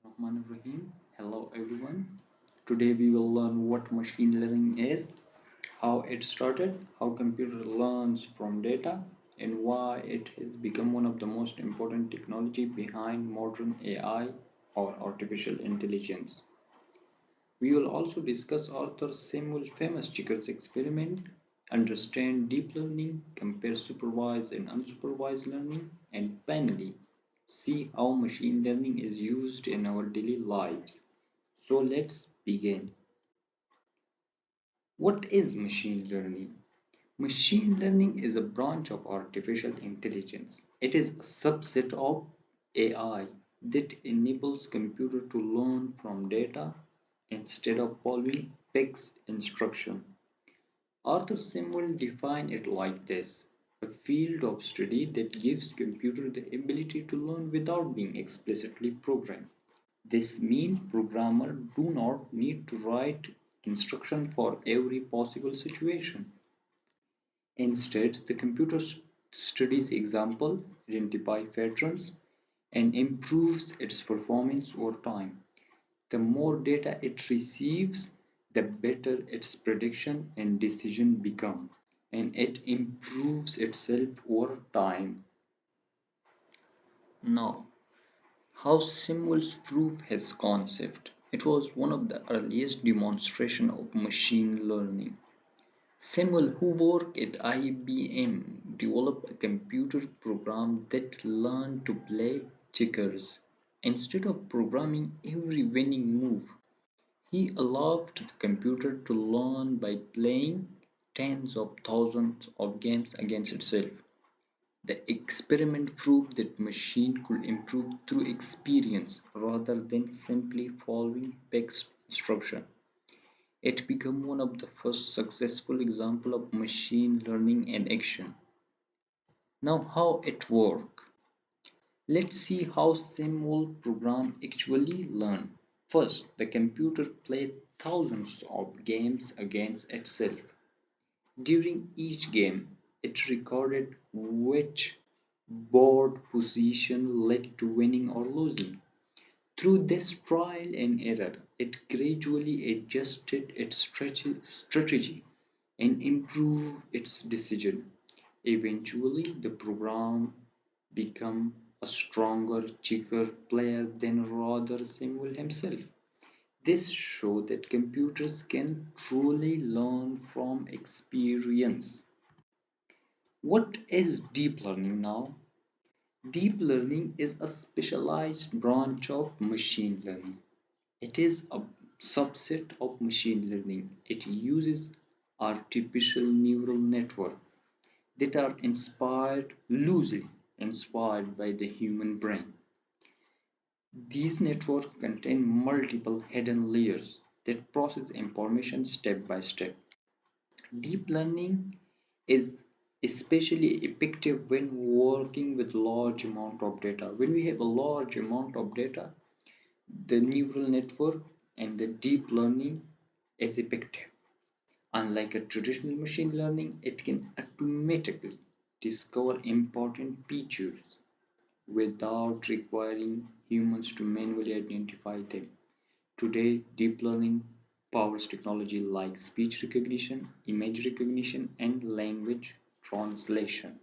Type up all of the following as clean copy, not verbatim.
Rahim. Hello everyone. Today we will learn what machine learning is, how it started, how computer learns from data, and why it has become one of the most important technology behind modern AI or artificial intelligence. We will also discuss Arthur Samuel famous checkers experiment, understand deep learning, compare supervised and unsupervised learning, and finally see how machine learning is used in our daily lives. So let's begin. What is machine learning? Machine learning is a branch of artificial intelligence. It is a subset of AI that enables computer to learn from data instead of following fixed instruction. Arthur Samuel defined it like this: a field of study that gives computer the ability to learn without being explicitly programmed. This means programmers do not need to write instruction for every possible situation. Instead, the computer studies example, identifies patterns, and improves its performance over time. The more data it receives, the better its prediction and decision become, and it improves itself over time. Now, how Samuel's proved his concept. It was one of the earliest demonstration of machine learning. Samuel, who worked at IBM, developed a computer program that learned to play checkers. Instead of programming every winning move, he allowed the computer to learn by playing tens of thousands of games against itself. The experiment proved that machine could improve through experience rather than simply following fixed instruction. It became one of the first successful examples of machine learning in action. Now how it works. Let's see how Samuel program actually learn. First, the computer played thousands of games against itself. During each game, it recorded which board position led to winning or losing. Through this trial and error, it gradually adjusted its strategy and improved its decision. Eventually, the program became a stronger checker player than Rother Samuel himself. This shows that computers can truly learn from experience. What is deep learning now? Deep learning is a specialized branch of machine learning. It is a subset of machine learning. It uses artificial neural networks that are loosely inspired by the human brain. These networks contain multiple hidden layers that process information step by step. Deep learning is especially effective when working with large amount of data. When we have a large amount of data, the neural network and the deep learning is effective. Unlike a traditional machine learning, it can automatically discover important features without requiring humans to manually identify them. Today, deep learning powers technology like speech recognition, image recognition, and language translation.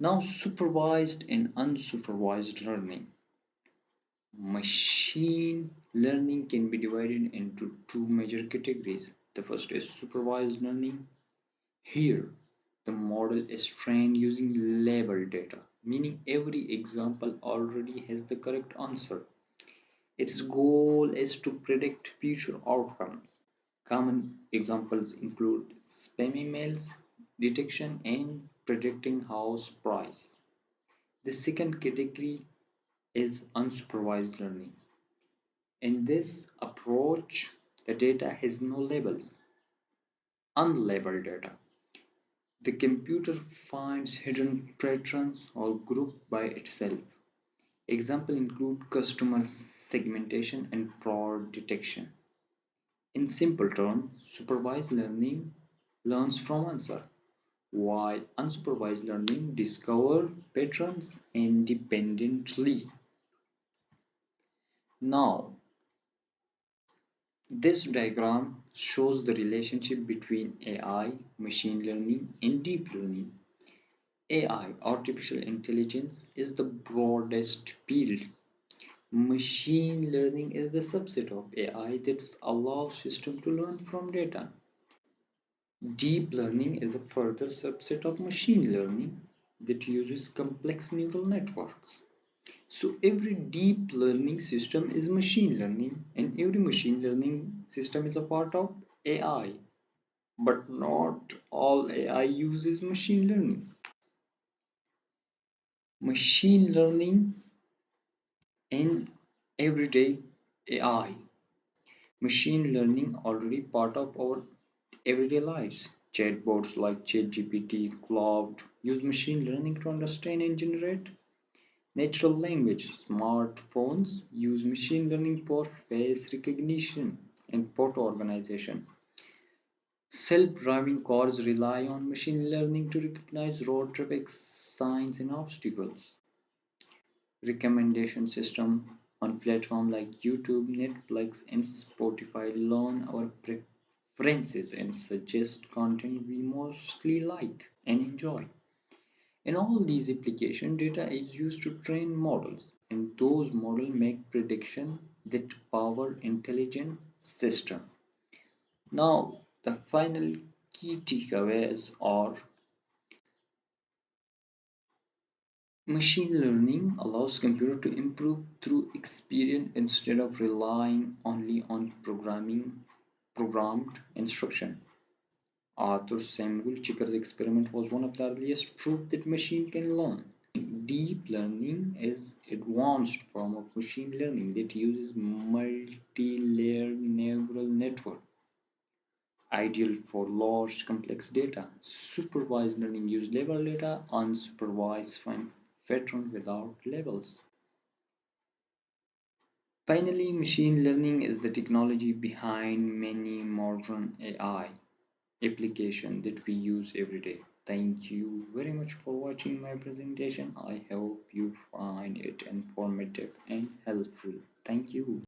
Now, supervised and unsupervised learning. Machine learning can be divided into two major categories. The first is supervised learning. Here, the model is trained using labeled data, meaning every example already has the correct answer. Its goal is to predict future outcomes. Common examples include spam emails detection and predicting house price. The second category is unsupervised learning. In this approach, the data has no labels, unlabeled data. The computer finds hidden patterns or group by itself. Examples include customer segmentation and fraud detection. In simple terms, supervised learning learns from answer, while unsupervised learning discovers patterns independently. Now, this diagram shows the relationship between AI, machine learning, and deep learning. AI, artificial intelligence, is the broadest field. Machine learning is the subset of AI that allows systems to learn from data. Deep learning is a further subset of machine learning that uses complex neural networks. So every deep learning system is machine learning, and every machine learning system is a part of AI. But not all AI uses machine learning. Machine learning in everyday AI. Machine learning already part of our everyday lives. Chatbots like ChatGPT, Cloud use machine learning to understand and generate natural language. Smartphones use machine learning for face recognition and photo organization. Self-driving cars rely on machine learning to recognize road traffic signs and obstacles. Recommendation system on platforms like YouTube, Netflix, and Spotify learn our preferences and suggest content we mostly like and enjoy. In all these applications, data is used to train models, and those models make predictions that power intelligent systems. Now, the final key takeaways are: machine learning allows computer to improve through experience instead of relying only on programmed instruction. Arthur Samuel Chicker's experiment was one of the earliest proof that machine can learn. Deep learning is advanced form of machine learning that uses multi-layered neural network, ideal for large complex data. Supervised learning uses label data, unsupervised find pattern without labels. Finally, machine learning is the technology behind many modern AI applications that we use every day. Thank you very much for watching my presentation. I hope you find it informative and helpful. Thank you.